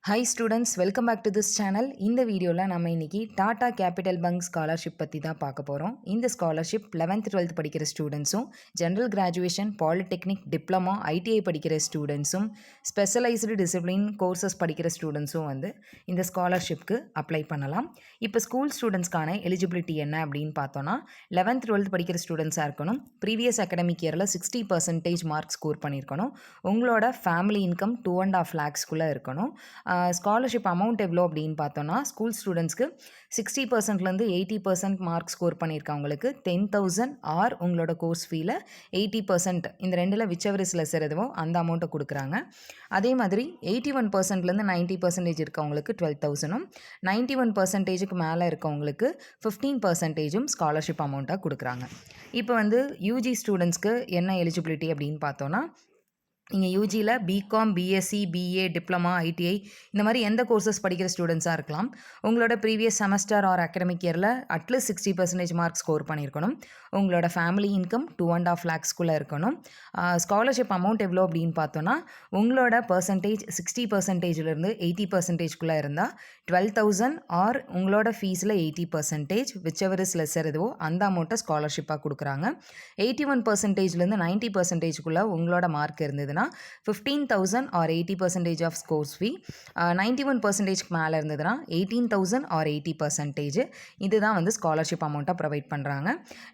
Hi students, welcome back to this channel. இந்த வீடியோவில் நம்ம இன்னைக்கு டாடா கேபிட்டல் பங்க் ஸ்காலர்ஷிப் பற்றி தான் பார்க்க போகிறோம். இந்த ஸ்காலர்ஷிப் 11th 12th படிக்கிற ஸ்டூடெண்ட்ஸும் general graduation polytechnic diploma ITI படிக்கிற ஸ்டூடெண்ட்ஸும் ஸ்பெஷலைஸ்டு டிசிப்ளின் கோர்சஸ் படிக்கிற ஸ்டூடெண்ட்ஸும் வந்து இந்த ஸ்காலர்ஷிப்க்கு அப்ளை பண்ணலாம். இப்போ ஸ்கூல் ஸ்டூடெண்ட்ஸ்க்கான எலிஜிபிலிட்டி என்ன அப்படின்னு பார்த்தோன்னா 11th 12th படிக்கிற ஸ்டூடெண்ட்ஸாக இருக்கணும். ப்ரீவியஸ் அகடமிக் இயரில் 60% மார்க் ஸ்கோர் பண்ணியிருக்கணும். உங்களோட ஃபேமிலி இன்கம் 2.5 lakhsக்குள்ளே இருக்கணும். ஸ்காலர்ஷிப் அமௌண்ட் எவ்வளோ அப்படின்னு பார்த்தோன்னா ஸ்கூல் ஸ்டூடெண்ட்ஸ்க்கு 60%லேருந்து 80% மார்க் ஸ்கோர் பண்ணியிருக்கவங்களுக்கு 10,000 ஆர் உங்களோட கோர்ஸ் ஃபீல 80% இந்த ரெண்டில் விச்சவர் இஸ் லெஸர் எதுவோ அந்த அமௌண்ட்டை கொடுக்குறாங்க. அதே மாதிரி 81%லேருந்து 90% இருக்கவங்களுக்கு 12,000ம் 91%க்கு மேலே இருக்கவங்களுக்கு 15%ம் ஸ்காலர்ஷிப் அமௌண்ட்டாக கொடுக்குறாங்க. இப்போ வந்து யூஜி ஸ்டூடெண்ட்ஸ்க்கு என்ன எலிஜிபிலிட்டி அப்படின்னு பார்த்தோன்னா நீங்கள் யூஜியில் BCom BSc BA diploma ITI இந்த மாதிரி எந்த கோர்சஸ் படிக்கிற ஸ்டூடெண்ட்ஸாக இருக்கலாம். உங்களோட ப்ரீவியஸ் செமஸ்டர் ஆர் அகடமிக் இயரில் அட்லீஸ்ட் 60% மார்க் ஸ்கோர் பண்ணியிருக்கணும். உங்களோட ஃபேமிலி இன்கம் 2.5 lakhsக்குள்ளே இருக்கணும். ஸ்காலர்ஷிப் அமௌண்ட் எவ்வளோ அப்படின்னு பார்த்தோன்னா உங்களோட பர்சன்டேஜ் 60%லேருந்து 80%க்குள்ளே இருந்தால் 12,000 ஆர் உங்களோட ஃபீஸில் 80% விச்சவர் இஸ் லெஸர் எதுவோ அந்த அமௌண்ட்டை ஸ்காலர்ஷிப்பாக கொடுக்குறாங்க. 81%லேருந்து 90%க்குள்ளே உங்களோட மார்க் இருந்ததுன்னா 15,000 ஆர் 80% ஆஃப் கோர்ஸ் ஃபீ. 91%க்கு மேலே இருந்ததுன்னா 18,000 ஆர் 80%. இதுதான் வந்து ஸ்காலர்ஷிப் அமௌண்ட்டாக ப்ரொவைட் பண்ணுறாங்க.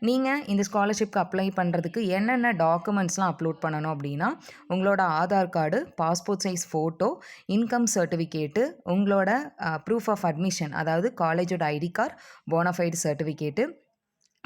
நீங்கள் இந்த ஸ்காலர்ஷிப்க்கு அப்ளை பண்ணுறதுக்கு என்னென்ன டாக்குமெண்ட்ஸ்லாம் அப்லோட் பண்ணணும் அப்படின்னா உங்களோட Aadhaar card, passport size photo, income certificate, உங்களோட ப்ரூஃப் ஆஃப் அட்மிஷன் அதாவது காலேஜோட ID card, bonafide certificate,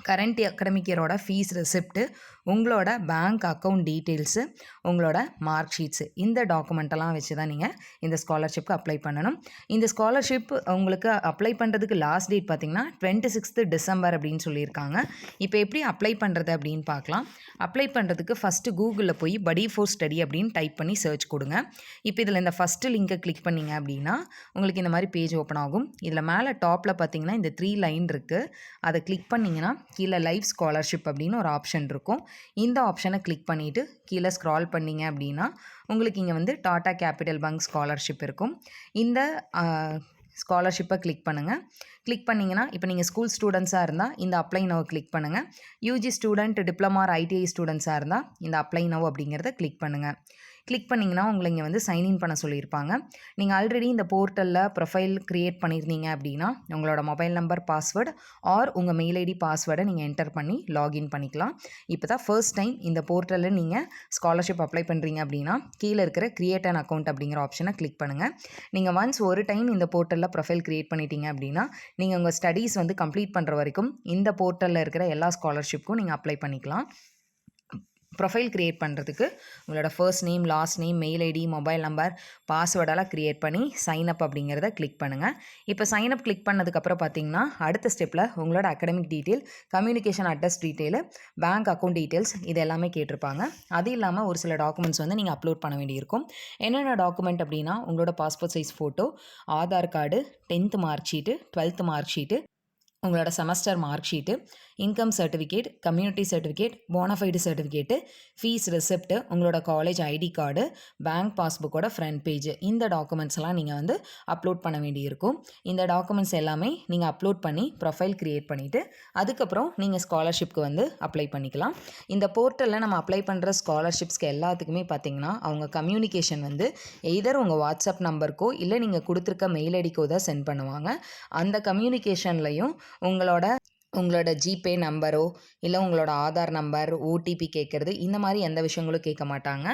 current academic இயரோட ஃபீஸ் ரெசிப்ட்டு, உங்களோட பேங்க் அக்கௌண்ட் டீட்டெயில்ஸு, உங்களோட மார்க் ஷீட்ஸு இந்த டாக்குமெண்ட்டெல்லாம் வச்சு தான் நீங்கள் இந்த ஸ்காலர்ஷிப்க்கு அப்ளை பண்ணணும். இந்த ஸ்காலர்ஷிப் உங்களுக்கு அப்ளை பண்ணுறதுக்கு லாஸ்ட் டேட் பார்த்திங்கன்னா 26th December அப்படின்னு சொல்லியிருக்காங்க. இப்போ எப்படி அப்ளை பண்ணுறது அப்படின்னு பார்க்கலாம். அப்ளை பண்ணுறதுக்கு ஃபஸ்ட்டு கூகுளில் போய் படி ஃபோர் ஸ்டடி அப்படின்னு டைப் பண்ணி சர்ச் கொடுங்க. இப்போ இதில் இந்த ஃபஸ்ட்டு லிங்கை கிளிக் பண்ணிங்க அப்படின்னா உங்களுக்கு இந்த மாதிரி பேஜ் ஓப்பன் ஆகும். இதில் மேலே டாப்பில் பார்த்தீங்கன்னா இந்த 3 லைன் இருக்குது. அதை கிளிக் பண்ணிங்கன்னா கீழே லைவ் ஸ்காலர்ஷிப் அப்படின்னு ஒரு ஆப்ஷன் இருக்கும். இந்த ஆப்ஷனை கிளிக் பண்ணிவிட்டு கீழே ஸ்க்ரால் பண்ணிங்க அப்படின்னா உங்களுக்கு இங்கே வந்து டாடா கேபிட்டல் பங்க் ஸ்காலர்ஷிப் இருக்கும். இந்த ஸ்காலர்ஷிப்பை கிளிக் பண்ணுங்கள். கிளிக் பண்ணிங்கன்னா இப்போ நீங்கள் ஸ்கூல் ஸ்டூடெண்ட்ஸாக இருந்தால் இந்த அப்ளை நவ் கிளிக் பண்ணுங்கள். யூஜி ஸ்டூடெண்ட் டிப்ளமா ஐடிஐ ஸ்டூடெண்ட்ஸாக இருந்தால் இந்த அப்ளை நவ் அப்படிங்கிறத கிளிக் பண்ணுங்கள். கிளிக் பண்ணிங்கன்னா உங்களை இங்கே வந்து சைன்இன் பண்ண சொல்லியிருப்பாங்க. நீங்கள் ஆல்ரெடி இந்த போர்ட்டலில் ப்ரொஃபைல் க்ரியேட் பண்ணியிருந்தீங்க அப்படின்னா உங்களோட மொபைல் நம்பர், பாஸ்வேர்டு ஆர் உங்கள் மெயில் ஐடி பாஸ்வேர்டை நீங்கள் என்டர் பண்ணி லாகின் பண்ணிக்கலாம். இப்போ தான் ஃபர்ஸ்ட் டைம் இந்த போர்ட்டலில் நீங்கள் ஸ்காலர்ஷிப் அப்ளை பண்ணுறீங்க அப்படின்னா கீழே இருக்கிற கிரியேட் அன் அக்கௌண்ட் அப்படிங்கிற ஆப்ஷனை கிளிக் பண்ணுங்கள். நீங்கள் ஒன்ஸ் ஒரு டைம் இந்த போர்ட்டலில் ப்ரொஃபைல் க்ரியேட் பண்ணிட்டீங்க அப்படின்னா நீங்கள் உங்கள் ஸ்டடீஸ் வந்து கம்ப்ளீட் பண்ணுற வரைக்கும் இந்த போர்ட்டலில் இருக்கிற எல்லா ஸ்காலர்ஷிப்க்கும் நீங்கள் அப்ளை பண்ணிக்கலாம். ப்ரொஃபைல் க்ரியேட் பண்ணுறதுக்கு உங்களோட first name, last name, mail ID, mobile number, பாஸ்வேர்டெல்லாம் க்ரியேட் பண்ணி சைன் அப் அப்படிங்கிறத கிளிக் பண்ணுங்கள். இப்போ சைன் அப் கிளிக் பண்ணதுக்கப்புறம் பார்த்தீங்கன்னா அடுத்த ஸ்டெப்பில் உங்களோட academic detail, communication address detail, bank account details இது எல்லாமே கேட்டிருப்பாங்க. அது இல்லாமல் ஒரு சில டாக்குமெண்ட்ஸ் வந்து நீங்கள் அப்லோட் பண்ண வேண்டியிருக்கும். என்னென்ன டாக்குமெண்ட் அப்படின்னா உங்களோட passport size photo, Aadhaar card, 10th mark sheet, 12th mark sheet, உங்களோட semester mark sheet, income certificate, community certificate, bonafide certificate, fees receipt, உங்களோட காலேஜ் ஐடி கார்டு, பேங்க் பாஸ்புக்கோட ஃப்ரண்ட் பேஜ் இந்த டாக்குமெண்ட்ஸ்லாம் நீங்கள் வந்து அப்லோட் பண்ண வேண்டியிருக்கும். இந்த டாக்குமெண்ட்ஸ் எல்லாமே நீங்கள் அப்லோட் பண்ணி ப்ரொஃபைல் க்ரியேட் பண்ணிவிட்டு அதுக்கப்புறம் நீங்கள் ஸ்காலர்ஷிப்க்கு வந்து அப்ளை பண்ணிக்கலாம். இந்த போர்ட்டலில் நம்ம அப்ளை பண்ணுற ஸ்காலர்ஷிப்ஸ்க்கு எல்லாத்துக்குமே பார்த்திங்கன்னா அவங்க கம்யூனிகேஷன் வந்து எய்தர் உங்கள் வாட்ஸ்அப் நம்பருக்கோ இல்லை நீங்கள் கொடுத்துருக்க மெயில் ஐடிக்கோ தான் சென்ட் பண்ணுவாங்க. அந்த கம்யூனிகேஷன்லையும் உங்களோட ஜிபே நம்பரோ இல்லை உங்களோட ஆதார் நம்பர், ஓடிபி கேட்குறது இந்த மாதிரி எந்த விஷயங்களும் கேட்க மாட்டாங்க.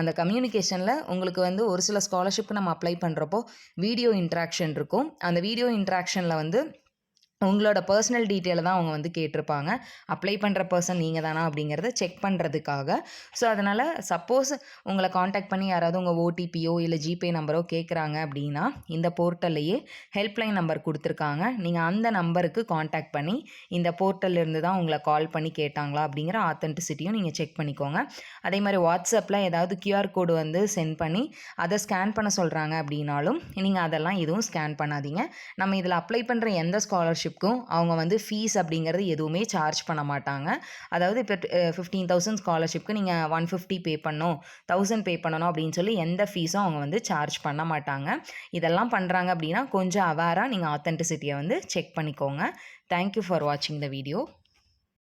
அந்த கம்யூனிகேஷனில் உங்களுக்கு வந்து ஒரு சில ஸ்காலர்ஷிப்க்கு நம்ம அப்ளை பண்ணுறப்போ வீடியோ இன்ட்ராக்ஷன் இருக்கும். அந்த வீடியோ இன்ட்ராக்ஷனில் வந்து உங்களோட பர்சனல் டீட்டெயிலை தான் அவங்க வந்து கேட்டிருப்பாங்க. அப்ளை பண்ணுற பர்சன் நீங்கள் தானா அப்படிங்கிறத செக் பண்ணுறதுக்காக. ஸோ அதனால் சப்போஸ் உங்களை காண்டாக்ட் பண்ணி யாராவது உங்கள் ஓடிபியோ இல்லை ஜிபே நம்பரோ கேட்குறாங்க அப்படின்னா இந்த போர்ட்டல்லையே ஹெல்ப்லைன் நம்பர் கொடுத்துருக்காங்க. நீங்கள் அந்த நம்பருக்கு காண்டாக்ட் பண்ணி இந்த போர்ட்டல்லேருந்து தான் உங்களை கால் பண்ணி கேட்டாங்களா அப்படிங்கிற ஆத்தென்டிசிட்டியும் நீங்கள் செக் பண்ணிக்கோங்க. அதே மாதிரி வாட்ஸ்அப்பில் ஏதாவது கியூஆர் கோடு வந்து சென்ட் பண்ணி அதை ஸ்கேன் பண்ண சொல்கிறாங்க அப்படின்னாலும் நீங்கள் அதெல்லாம் எதுவும் ஸ்கேன் பண்ணாதீங்க. நம்ம இதில் அப்ளை பண்ணுற எந்த ஸ்காலர்ஷிப் ஸ்காலர்ஷிப்க்கும் அவங்க வந்து ஃபீஸ் அப்படிங்கிறது எதுவுமே சார்ஜ் பண்ண மாட்டாங்க. அதாவது இப்போ 15,000 ஸ்காலர்ஷிப்க்கு நீங்கள் 150 பே பண்ணணும், 1000 பே பண்ணணும் அப்படின்னு சொல்லி எந்த ஃபீஸும் அவங்க வந்து சார்ஜ் பண்ண மாட்டாங்க. இதெல்லாம் பண்ணுறாங்க அப்படின்னா கொஞ்சம் அவேராக நீங்கள் ஆத்தென்டிசிட்டியை வந்து செக் பண்ணிக்கோங்க. தேங்க்யூ ஃபார் வாட்சிங் த வீடியோ.